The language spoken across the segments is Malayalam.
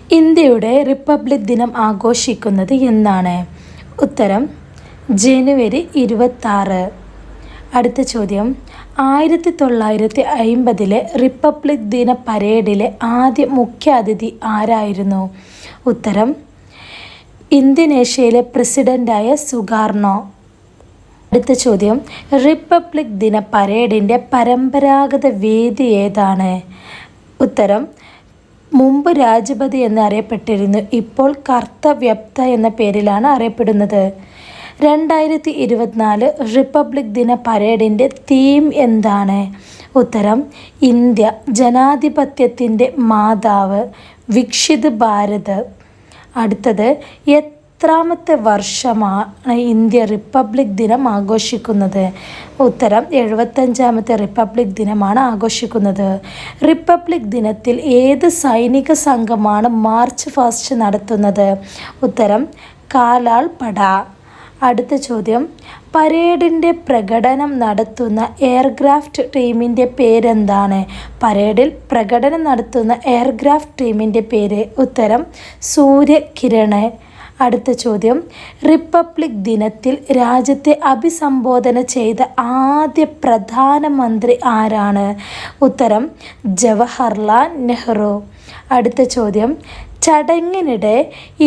ഇന്ത്യയുടെ റിപ്പബ്ലിക് ദിനം ആഘോഷിക്കുന്നത് എന്നാണ്? ഉത്തരം ജനുവരി 26. അടുത്ത ചോദ്യം, 1950 റിപ്പബ്ലിക് ദിന പരേഡിലെ ആദ്യ മുഖ്യാതിഥി ആരായിരുന്നു? ഉത്തരം ഇന്തോനേഷ്യയിലെ പ്രസിഡൻ്റായ സുകാർണോ. അടുത്ത ചോദ്യം, റിപ്പബ്ലിക് ദിന പരേഡിൻ്റെ പരമ്പരാഗത വേദി ഏതാണ്? ഉത്തരം മുമ്പ് രാജ്പഥി എന്നറിയപ്പെട്ടിരുന്നു, ഇപ്പോൾ കർത്തവ്യപ്ത എന്ന പേരിലാണ് അറിയപ്പെടുന്നത്. 2024 റിപ്പബ്ലിക് ദിന പരേഡിൻ്റെ തീം എന്താണ്? ഉത്തരം ഇന്ത്യ ജനാധിപത്യത്തിൻ്റെ മാതാവ്, വികസിത് ഭാരത്. അടുത്തത്, എത്രാമത്തെ വർഷമാണ് ഇന്ത്യ റിപ്പബ്ലിക് ദിനം ആഘോഷിക്കുന്നത്? ഉത്തരം 75ാമത്തെ റിപ്പബ്ലിക് ദിനമാണ് ആഘോഷിക്കുന്നത്. റിപ്പബ്ലിക് ദിനത്തിൽ ഏത് സൈനിക സംഘമാണ് മാർച്ച് ഫാസ്റ്റ് നടത്തുന്നത്? ഉത്തരം കാലാൾ പട. അടുത്ത ചോദ്യം, പരേഡിൻ്റെ പ്രകടനം നടത്തുന്ന എയർക്രാഫ്റ്റ് ടീമിൻ്റെ പേരെന്താണ്? പരേഡിൽ പ്രകടനം നടത്തുന്ന എയർക്രാഫ്റ്റ് ടീമിൻ്റെ പേര്? ഉത്തരം സൂര്യകിരണ്. അടുത്ത ചോദ്യം, റിപ്പബ്ലിക് ദിനത്തിൽ രാജ്യത്തെ അഭിസംബോധന ചെയ്ത ആദ്യ പ്രധാനമന്ത്രി ആരാണ്? ഉത്തരം ജവഹർലാൽ നെഹ്റു. അടുത്ത ചോദ്യം, ചടങ്ങിനിടെ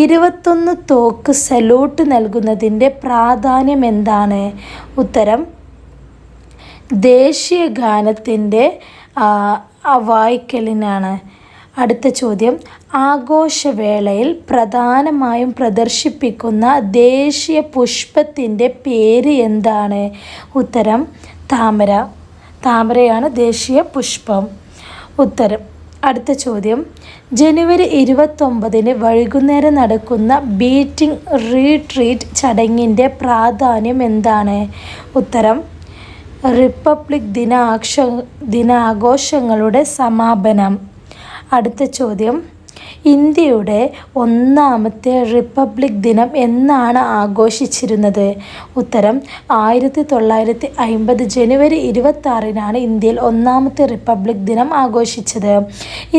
21 തോക്ക് സല്യൂട്ട് നൽകുന്നതിൻ്റെ പ്രാധാന്യം എന്താണ്? ഉത്തരം ദേശീയ ഗാനത്തിൻ്റെ വായിക്കലിനാണ്. അടുത്ത ചോദ്യം, ആഘോഷവേളയിൽ പ്രധാനമായും പ്രദർശിപ്പിക്കുന്ന ദേശീയ പുഷ്പത്തിൻ്റെ പേര് എന്താണ്? ഉത്തരം താമര. താമരയാണ് ദേശീയ പുഷ്പം. ഉത്തരം. അടുത്ത ചോദ്യം, ജനുവരി 29 വൈകുന്നേരം നടക്കുന്ന ബീറ്റിംഗ് റീട്രീറ്റ് ചടങ്ങിൻ്റെ പ്രാധാന്യം എന്താണ്? ഉത്തരം റിപ്പബ്ലിക് ദിനാഘോഷങ്ങളുടെ സമാപനം. അടുത്ത ചോദ്യം, ഇന്ത്യയുടെ ഒന്നാമത്തെ റിപ്പബ്ലിക് ദിനം എന്നാണ് ആഘോഷിച്ചിരുന്നത്? ഉത്തരം 1950 ജനുവരി 26 ഇന്ത്യയിൽ ഒന്നാമത്തെ റിപ്പബ്ലിക് ദിനം ആഘോഷിച്ചത്.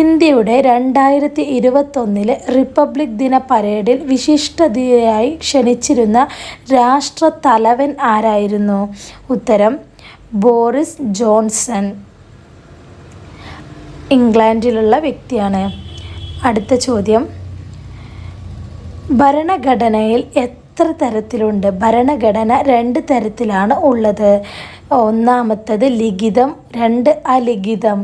ഇന്ത്യയുടെ 2021 റിപ്പബ്ലിക് ദിന പരേഡിൽ വിശിഷ്ടാതിഥിയായി ക്ഷണിച്ചിരുന്ന രാഷ്ട്രത്തലവൻ ആരായിരുന്നു? ഉത്തരം ബോറിസ് ജോൺസൺ. ഇംഗ്ലണ്ടിലുള്ള വ്യക്തിയാണ്. അടുത്ത ചോദ്യം, ഭരണഘടനയിൽ എത്ര തരത്തിലുണ്ട്? ഭരണഘടന 2 തരത്തിലാണ് ഉള്ളത്. ഒന്നാമത്തത് ലിഖിതം, 2 അലിഖിതം.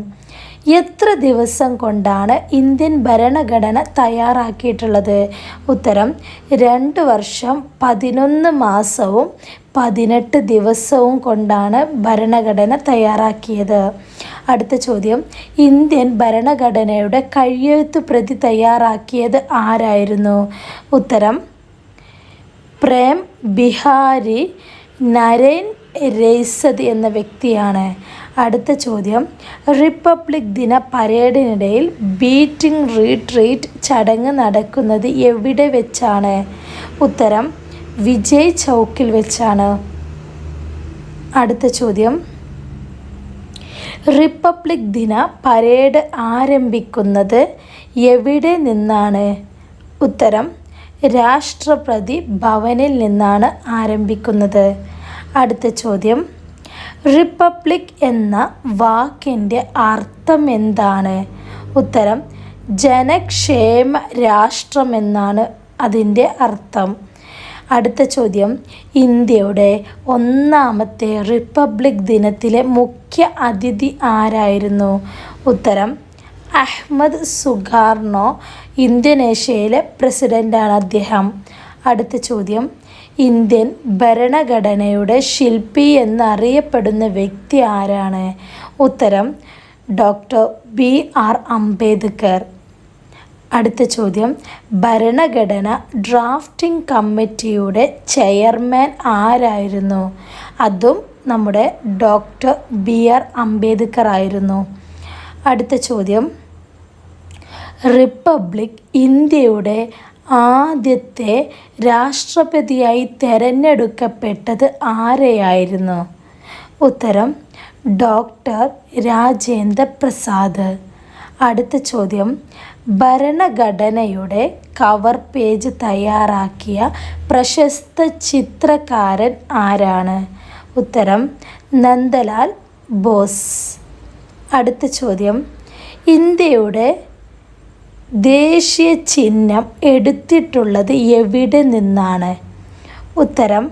എത്ര ദിവസം കൊണ്ടാണ് ഇന്ത്യൻ ഭരണഘടന തയ്യാറാക്കിയിട്ടുള്ളത്? ഉത്തരം 2 വർഷം 11 മാസവും 18 ദിവസവും കൊണ്ടാണ് ഭരണഘടന തയ്യാറാക്കിയത്. അടുത്ത ചോദ്യം, ഇന്ത്യൻ ഭരണഘടനയുടെ കയ്യെഴുത്ത് പ്രതി തയ്യാറാക്കിയത് ആരായിരുന്നു? ഉത്തരം പ്രേം ബിഹാരി നരൈൻ രൈസത് എന്ന വ്യക്തിയാണ്. അടുത്ത ചോദ്യം, റിപ്പബ്ലിക് ദിന പരേഡിനിടയിൽ ബീറ്റിംഗ് റീട്രീറ്റ് ചടങ്ങ് നടക്കുന്നത് എവിടെ വെച്ചാണ്? ഉത്തരം വിജയ് ചൗക്കിൽ വെച്ചാണ്. അടുത്ത ചോദ്യം, റിപ്പബ്ലിക് ദിന പരേഡ് ആരംഭിക്കുന്നത് എവിടെ നിന്നാണ്? ഉത്തരം രാഷ്ട്രപതി ഭവനിൽ നിന്നാണ് ആരംഭിക്കുന്നത്. അടുത്ത ചോദ്യം, റിപ്പബ്ലിക് എന്ന വാക്കിൻ്റെ അർത്ഥം എന്താണ്? ഉത്തരം ജനക്ഷേമ രാഷ്ട്രം എന്നാണ് അതിൻ്റെ അർത്ഥം. അടുത്ത ചോദ്യം, ഇന്ത്യയുടെ ഒന്നാമത്തെ റിപ്പബ്ലിക് ദിനത്തിലെ മുഖ്യ അതിഥി ആരായിരുന്നു? ഉത്തരം അഹ്മദ് സുകാർണോ. ഇന്തോനേഷ്യയിലെ പ്രസിഡൻ്റാണ് അദ്ദേഹം. അടുത്ത ചോദ്യം, ഇന്ത്യൻ ഭരണഘടനയുടെ ശില്പി എന്നറിയപ്പെടുന്ന വ്യക്തി ആരാണ്? ഉത്തരം ഡോക്ടർ BR അംബേദ്കർ. അടുത്ത ചോദ്യം, ഭരണഘടന ഡ്രാഫ്റ്റിംഗ് കമ്മിറ്റിയുടെ ചെയർമാൻ ആരായിരുന്നു? അതും നമ്മുടെ ഡോക്ടർ BR അംബേദ്കർ ആയിരുന്നു. അടുത്ത ചോദ്യം, റിപ്പബ്ലിക് ഇന്ത്യയുടെ ആദ്യത്തെ രാഷ്ട്രപതിയായി തിരഞ്ഞെടുക്കപ്പെട്ടത് ആരെയായിരുന്നു? ഉത്തരം ഡോക്ടർ രാജേന്ദ്ര പ്രസാദ്. അടുത്ത ചോദ്യം, ഭരണഘടനയുടെ കവർ പേജ് തയ്യാറാക്കിയ പ്രശസ്ത ചിത്രകാരൻ ആരാണ്? ഉത്തരം നന്ദലാൽ ബോസ്. അടുത്ത ചോദ്യം, ഇന്ത്യയുടെ ദേശീയ ചിഹ്നം എടുത്തിട്ടുള്ളത് എവിടെ നിന്നാണ്? ഉത്തരം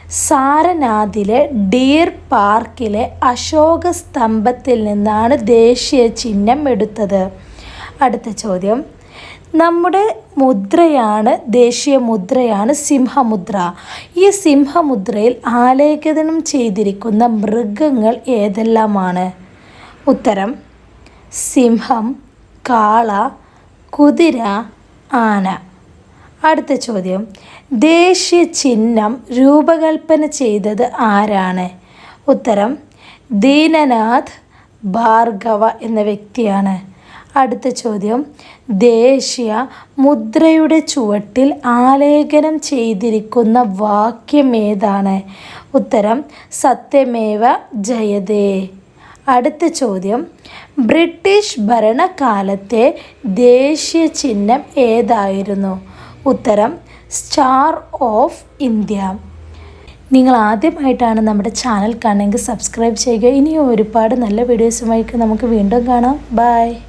സാരനാഥിലെ ഡീർ പാർക്കിലെ അശോക സ്തംഭത്തിൽ നിന്നാണ് ദേശീയ ചിഹ്നം എടുത്തത്. അടുത്ത ചോദ്യം, നമ്മുടെ മുദ്രയാണ്, ദേശീയ മുദ്രയാണ് സിംഹമുദ്ര. ഈ സിംഹമുദ്രയിൽ ആലേഖനം ചെയ്തിരിക്കുന്ന മൃഗങ്ങൾ ഏതെല്ലാമാണ്? ഉത്തരം സിംഹം, കാള, കുതിര, ആന. അടുത്ത ചോദ്യം, ദേശീയ ചിഹ്നം രൂപകൽപ്പന ചെയ്തത് ആരാണ്? ഉത്തരം ദീനനാഥ് ഭാർഗവ എന്ന വ്യക്തിയാണ്. അടുത്ത ചോദ്യം, ദേശീയ മുദ്രയുടെ ചുവട്ടിൽ ആലേഖനം ചെയ്തിരിക്കുന്ന വാക്യം ഏതാണ്? ഉത്തരം സത്യമേവ ജയതേ. അടുത്ത ചോദ്യം, ബ്രിട്ടീഷ് ഭരണകാലത്തെ ദേശീയ ചിഹ്നം ഏതായിരുന്നു? ഉത്തരം സ്റ്റാർ ഓഫ് ഇന്ത്യ. നിങ്ങൾ ആദ്യമായിട്ടാണ് നമ്മുടെ ചാനൽ കാണുന്നതെങ്കിൽ സബ്സ്ക്രൈബ് ചെയ്യുക. ഇനിയും ഒരുപാട് നല്ല വീഡിയോസുമായിട്ട് നമുക്ക് വീണ്ടും കാണാം. ബൈ.